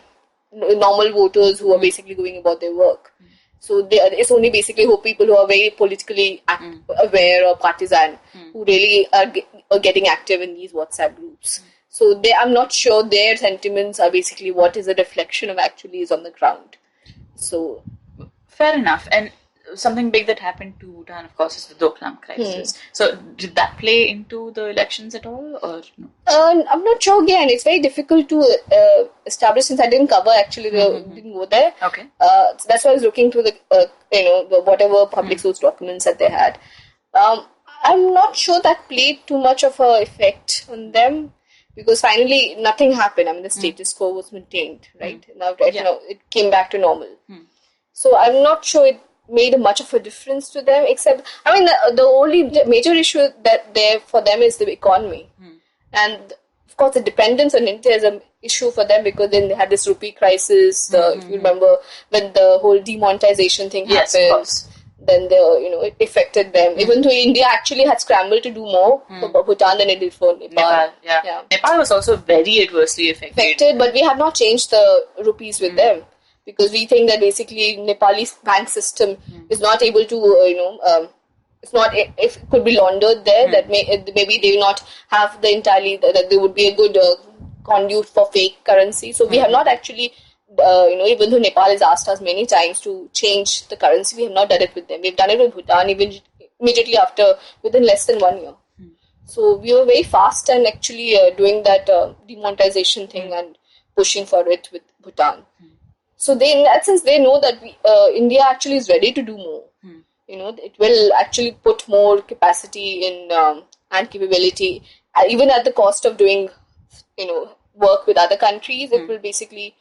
normal voters who are basically going about their work. So it's only basically people who are very politically aware or partisan who really are getting active in these WhatsApp groups. So I'm not sure their sentiments are basically what is a reflection of actually is on the ground. So fair enough. And something big that happened to Bhutan, of course, is the Doklam crisis. So did that play into the elections at all, or no? I'm not sure. Again, it's very difficult to establish, since I didn't cover actually. Didn't go there. Okay. So that's why I was looking through the whatever public source documents that they had. I'm not sure that played too much of a effect on them, because finally nothing happened. I mean, the status quo was maintained, right? Now it came back to normal. So I'm not sure it made much of a difference to them, except, I mean, the only major issue that there for them is the economy. And of course the dependence on India is an issue for them, because then they had this rupee crisis. If you remember when the whole demonetization thing happened, then it affected them. Even though India actually had scrambled to do more for Bhutan than it did for Nepal. Nepal was also very adversely affected. But we have not changed the rupees with them, because we think that basically Nepali bank system is not able to, it's not, if it could be laundered there, that maybe they will not have the entirely, that there would be a good conduit for fake currency. So we have not actually, even though Nepal has asked us many times to change the currency, we have not done it with them. We've done it with Bhutan immediately after, within less than 1 year. So we were very fast and actually doing that demonetization thing and pushing for it with Bhutan. So in that sense, they know that India actually is ready to do more. It will actually put more capacity in and capability, even at the cost of doing, work with other countries. It will basically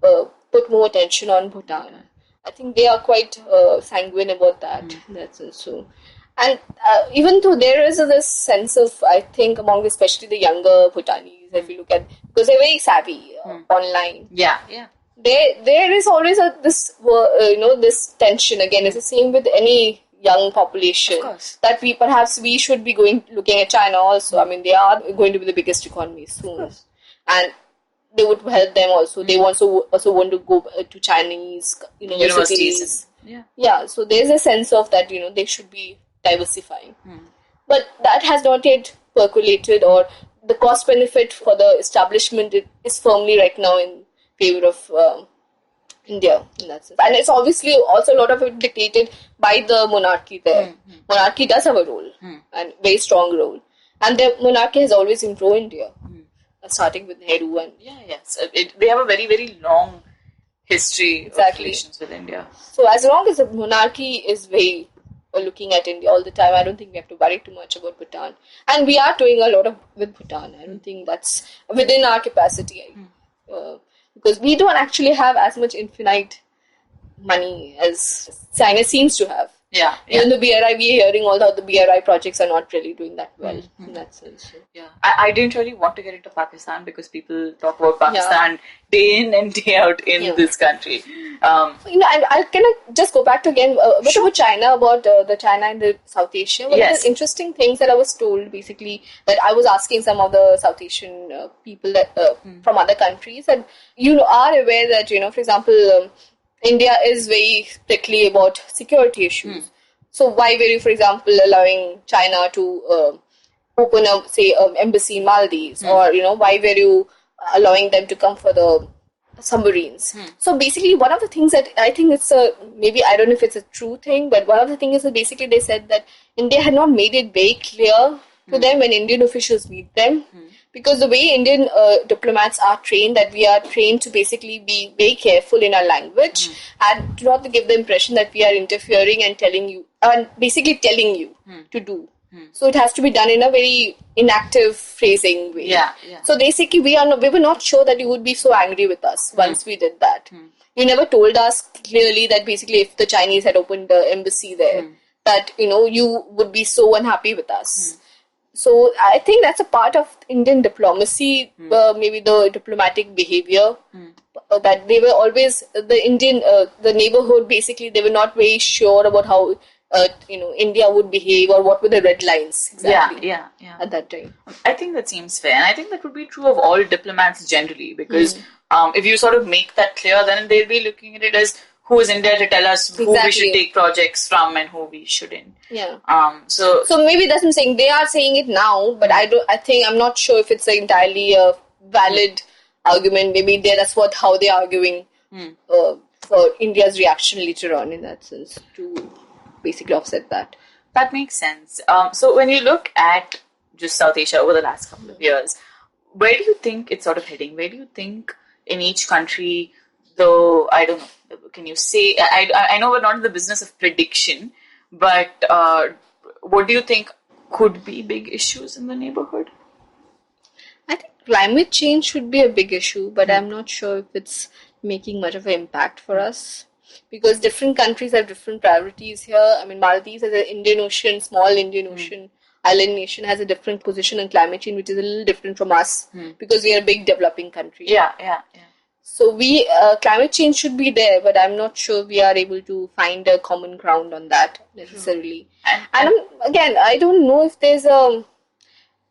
put more attention on Bhutan. I think they are quite sanguine about that. In that sense. So, and even though there is this sense of, I think, among especially the younger Bhutanese, if you look at, because they're very savvy online. There is always this tension. Again, it's the same with any young population, that we should be looking at China also. I mean, they are going to be the biggest economy soon, and they would help them also. They also want to go to Chinese universities. So there's a sense of that, they should be diversifying. But that has not yet percolated, or the cost benefit for the establishment is firmly right now in favor of India in that sense. And it's obviously also a lot of it dictated by the monarchy there. Monarchy does have a role, and very strong role. And the monarchy has always been pro-India, starting with Nehru and... They have a very, very long history of relations with India. So as long as the monarchy is very looking at India all the time, I don't think we have to worry too much about Bhutan. And we are doing a lot with Bhutan. I don't think that's within our capacity. Because we don't actually have as much infinite money as China seems to have. Even the BRI, we are hearing all the BRI projects are not really doing that well in that sense. I didn't really want to get into Pakistan because people talk about Pakistan day in and day out in this country. I can just go back to again a bit about China, about the China and the South Asia. One of the interesting things that I was told, basically, that I was asking some of the South Asian people that from other countries, that you are aware that, for example, India is very prickly about security issues. So why were you, for example, allowing China to open up, say, embassy in Maldives? Or, why were you allowing them to come for the submarines? So basically, one of the things that I think it's maybe I don't know if it's a true thing, but one of the things is that basically they said that India had not made it very clear to them when Indian officials meet them. Because the way Indian diplomats are trained, that we are trained to basically be very careful in our language and to not give the impression that we are interfering and telling you to do. So it has to be done in a very inactive phrasing way. So basically, we were not sure that you would be so angry with us once we did that. You never told us clearly that basically if the Chinese had opened the embassy there, that you would be so unhappy with us. So I think that's a part of Indian diplomacy, maybe the diplomatic behavior, that they were always, the neighborhood, basically, they were not very sure about how, India would behave or what were the red lines exactly at that time. I think that seems fair. And I think that would be true of all diplomats generally, because if you sort of make that clear, then they'll be looking at it as who is India to tell us who we should take projects from and who we shouldn't. So maybe that's what I'm saying. They are saying it now, but I'm not sure if it's entirely a valid argument. Maybe that's how they're arguing for India's reaction later on, in that sense, to basically offset that. That makes sense. So when you look at just South Asia over the last couple of years, where do you think it's sort of heading? Where do you think in each country, though, I don't know, can you say, I know we're not in the business of prediction, but what do you think could be big issues in the neighborhood? I think climate change should be a big issue, but I'm not sure if it's making much of an impact for us, because different countries have different priorities here. I mean, Maldives as an small Indian Ocean island nation, has a different position on climate change, which is a little different from us, because we are a big developing country. So climate change should be there, but I'm not sure we are able to find a common ground on that necessarily. And I don't know if there's a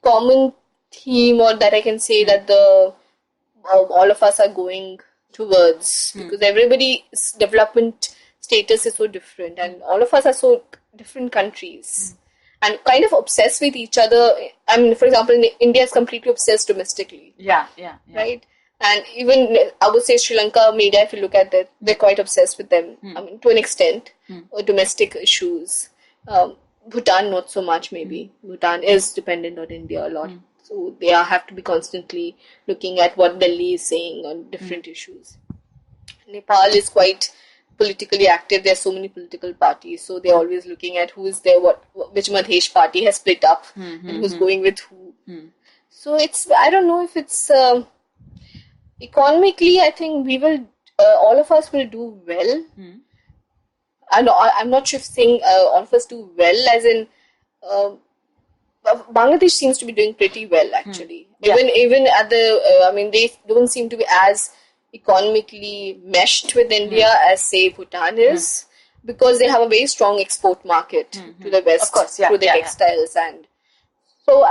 common theme or that I can say that all of us are going towards, because everybody's development status is so different, and all of us are so different countries and kind of obsessed with each other. I mean, for example, India is completely obsessed domestically. Right? And even, I would say, Sri Lanka media, if you look at it, they're quite obsessed with them. I mean, to an extent, domestic issues. Bhutan, not so much, maybe. Bhutan is dependent on India a lot. So they have to be constantly looking at what Delhi is saying on different issues. Nepal is quite politically active. There are so many political parties. So they're always looking at who is there, which Madhesh party has split up, and who's going with who. So I don't know if it's... economically, I think we will, all of us will do well. I'm not sure if saying all of us do well, as in Bangladesh seems to be doing pretty well, actually. Even at the, they don't seem to be as economically meshed with India as, say, Bhutan is, because they have a very strong export market to the West, through the textiles and so,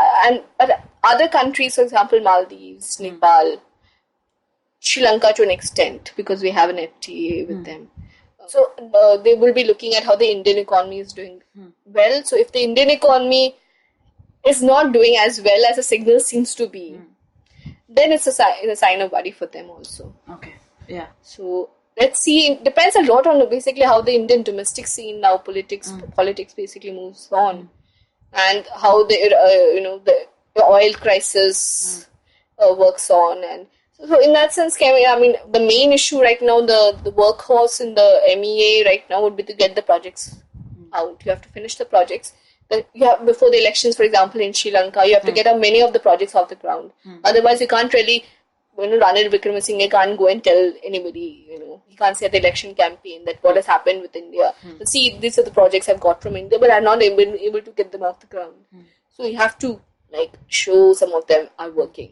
but other countries, for example, Maldives, Nepal, Sri Lanka to an extent, because we have an FTA with them. So they will be looking at how the Indian economy is doing well. So if the Indian economy is not doing as well as the signal seems to be, then it's a sign of worry for them also. Okay. Yeah. So let's see. It depends a lot on basically how the Indian domestic scene now, politics basically moves on, and how the oil crisis works on, and so in that sense, I mean, the main issue right now, the workhorse in the MEA right now would be to get the projects out. You have to finish the projects. You have, before the elections, for example, in Sri Lanka, you have to get many of the projects off the ground. Otherwise, you can't really, Ranil Wickremesinghe can't go and tell anybody, he can't say at the election campaign that what has happened with India. But see, these are the projects I've got from India, but I'm not able to get them off the ground. So you have to show some of them are working.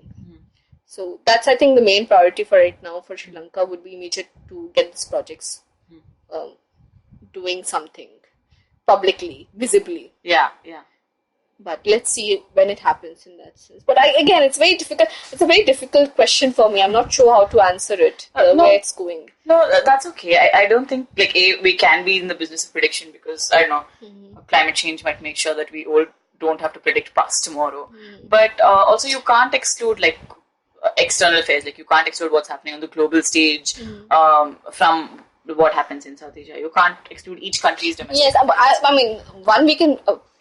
So that's, I think, the main priority for right now for Sri Lanka would be immediate to get these projects doing something publicly, visibly. Yeah. But let's see when it happens in that sense. But again, it's very difficult. It's a very difficult question for me. I'm not sure how to answer it, where it's going. No, that's okay. I don't think we can be in the business of prediction because, I don't know, climate change might make sure that we all don't have to predict past tomorrow. But also you can't exclude external affairs. You can't exclude what's happening on the global stage from what happens in South Asia. You can't exclude each country's domestic. Yes, I mean, one we can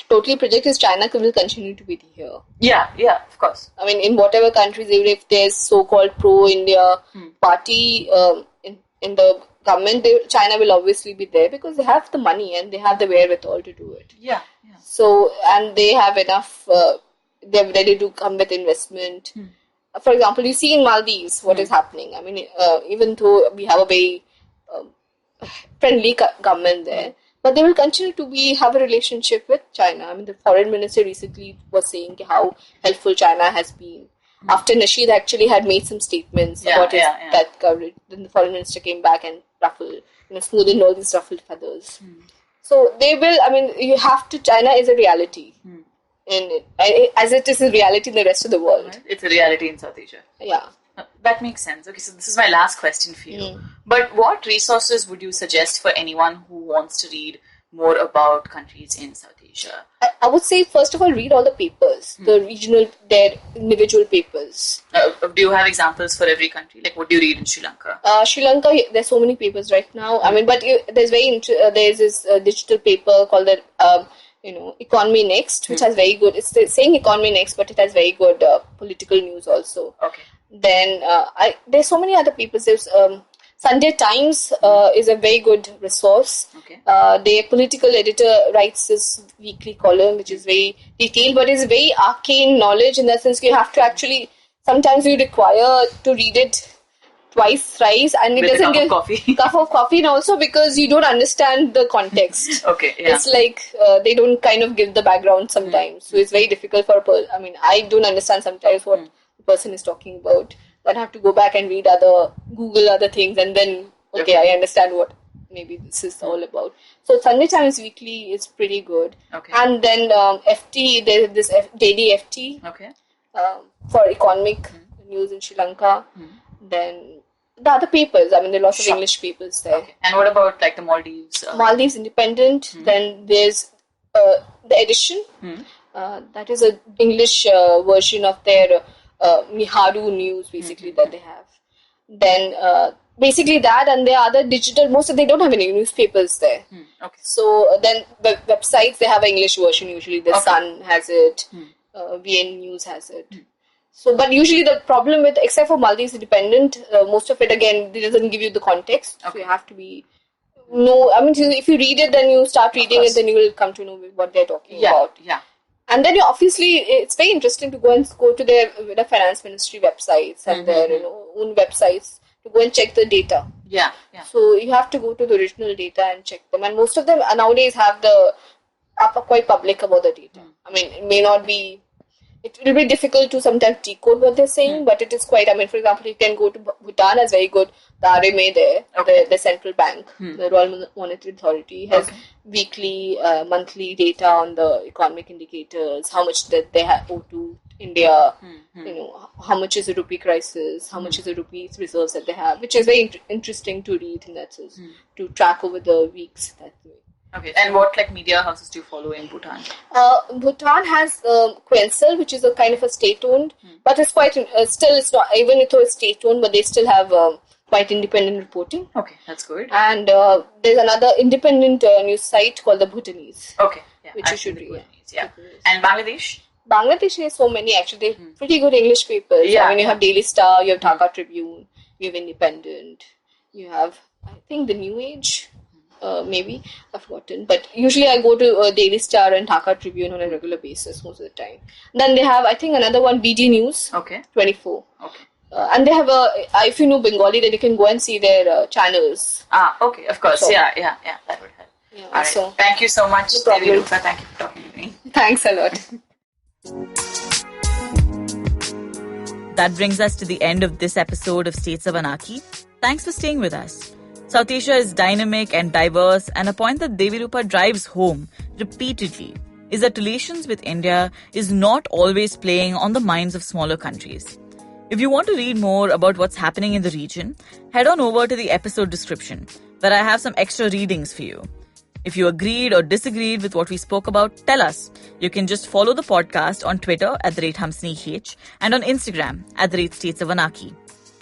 totally predict is China will continue to be here. Yeah, of course. I mean, in whatever countries, even if there's so-called pro-India party in the government, China will obviously be there because they have the money and they have the wherewithal to do it. Yeah. So, and they have enough, they're ready to come with investment. For example, you see in Maldives what is happening. I mean, even though we have a very friendly government there, but they will continue to have a relationship with China. I mean, the foreign minister recently was saying how helpful China has been. After Nasheed actually had made some statements about that coverage, then the foreign minister came back and smoothed all these ruffled feathers. So they will, I mean, you have to, China is a reality. As it is a reality in the rest of the world. Right. It's a reality in South Asia. Yeah. That makes sense. Okay, so this is my last question for you. But what resources would you suggest for anyone who wants to read more about countries in South Asia? I would say, first of all, read all the papers, their individual papers. Do you have examples for every country? What do you read in Sri Lanka? Sri Lanka, there's so many papers right now. I mean, but there's this digital paper called the Economy Next, which has very good. It's saying Economy Next, but it has very good political news also. Okay. Then there's so many other papers. There's Sunday Times is a very good resource. Okay. Their political editor writes this weekly column, which is very detailed, but it's very arcane knowledge in that sense. You have to actually, sometimes you require to read it twice, thrice, and it doesn't give cup of coffee, and also because you don't understand the context. Okay, yeah. It's they don't kind of give the background sometimes, so it's very difficult for a person. I mean, I don't understand sometimes what the person is talking about. Then I have to go back and Google other things, and then I understand what maybe this is all about. So Sunday Times Weekly is pretty good. Okay. And then FT, there's this daily FT. Okay. For economic news in Sri Lanka. Then the other papers, I mean, there are lots of English papers there. Okay. And what about the Maldives? Maldives Independent. Then there's the edition. That is an English version of their Miharu news, basically, that they have. Then basically that, and there are other digital, they don't have any newspapers there. Okay. So then the websites, they have an English version usually. The Sun has it, VN News has it. So, but usually the problem with, except for Maldives Independent, most of it, again, it doesn't give you the context. So you have to be, if you read it, then you start reading it, then you will come to know what they're talking about. Yeah. And then obviously, it's very interesting to go to the finance ministry websites and their own websites to go and check the data. Yeah. So you have to go to the original data and check them. And most of them nowadays are quite public about the data. I mean, it may not be. It will be difficult to sometimes decode what they're saying, but it is quite, for example, you can go to Bhutan, has very good, the RMA there, the central bank, the Royal Monetary Authority, has weekly, monthly data on the economic indicators, how much that they owe to India, how much is the rupee crisis, how much is the rupee reserves that they have, which is very interesting to read in that sense, to track over the weeks that way. Okay, and what media houses do you follow in Bhutan? Bhutan has Quencel, which is a kind of a state-owned, but it's quite, still it's not, even though it's state-owned, but they still have quite independent reporting. Okay, that's good. And there's another independent news site called the Bhutanese. Okay, which you should read. Yeah. And Bangladesh? Bangladesh has so many actually. They're pretty good English papers. Yeah, I mean, you have Daily Star, you have Dhaka Tribune, you have Independent, you have, I think, the New Age. Maybe I've forgotten, but usually I go to Daily Star and Dhaka Tribune on a regular basis most of the time. Then they have, I think, another one, BD News. Okay. 24. Okay. And they have if you know Bengali, then you can go and see their channels. Okay, of course. So, yeah, that would help. Yeah, all right. So, thank you so much, no problem. Devi Rupa. Thank you for talking to me. Thanks a lot. That brings us to the end of this episode of States of Anarchy. Thanks for staying with us. South Asia is dynamic and diverse, and a point that Devi Rupa drives home repeatedly is that relations with India is not always playing on the minds of smaller countries. If you want to read more about what's happening in the region, head on over to the episode description, where I have some extra readings for you. If you agreed or disagreed with what we spoke about, tell us. You can just follow the podcast on Twitter @HamsiniH and on Instagram @States of Anarchy.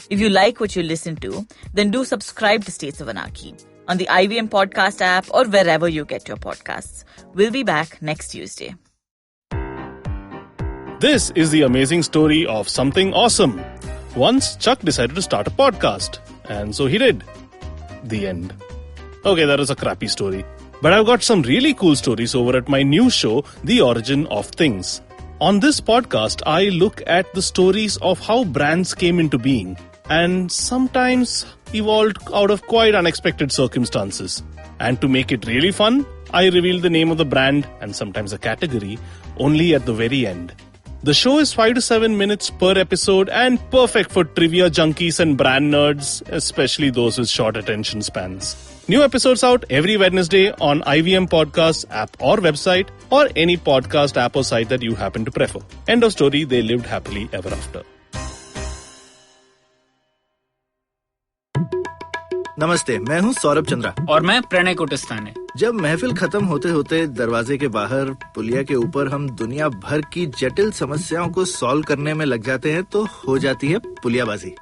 If you like what you listen to, then do subscribe to States of Anarchy on the IVM podcast app or wherever you get your podcasts. We'll be back next Tuesday. This is the amazing story of something awesome. Once Chuck decided to start a podcast, and so he did. The end. Okay, that was a crappy story. But I've got some really cool stories over at my new show, The Origin of Things. On this podcast, I look at the stories of how brands came into being and sometimes evolved out of quite unexpected circumstances. And to make it really fun, I reveal the name of the brand and sometimes a category only at the very end. The show is 5 to 7 minutes per episode and perfect for trivia junkies and brand nerds, especially those with short attention spans. New episodes out every Wednesday on IVM Podcasts app or website, or any podcast app or site that you happen to prefer. End of story, they lived happily ever after. नमस्ते, मैं हूँ सौरभ चंद्रा और मैं प्रणय कोटस्थाने। जब महफिल खत्म होते होते दरवाजे के बाहर पुलिया के ऊपर हम दुनिया भर की जटिल समस्याओं को सॉल्व करने में लग जाते हैं तो हो जाती है पुलियाबाजी।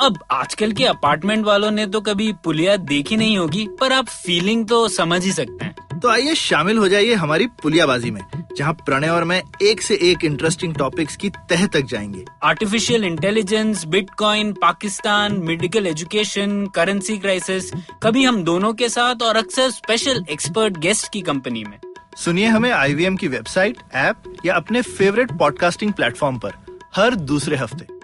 अब आजकल के अपार्टमेंट वालों ने तो कभी पुलिया देखी नहीं होगी, पर आप फीलिंग तो समझ ही सकते हैं। तो आइए शामिल हो जाइए हमारी पुलियाबाजी में, जहां प्रणय और मैं एक से एक इंटरेस्टिंग टॉपिक्स की तह तक जाएंगे। Artificial intelligence, bitcoin, Pakistan, medical education, currency crisis, कभी हम दोनों के साथ और अक्सर स्पेशल एक्सपर्ट गेस्ट की कंपनी में। सुनिए हमें IVM की वेबसाइट, ऐप या अपने फेवरेट पॉडकास्टिंग प्लेटफॉर्म पर हर दूसरे हफ्ते।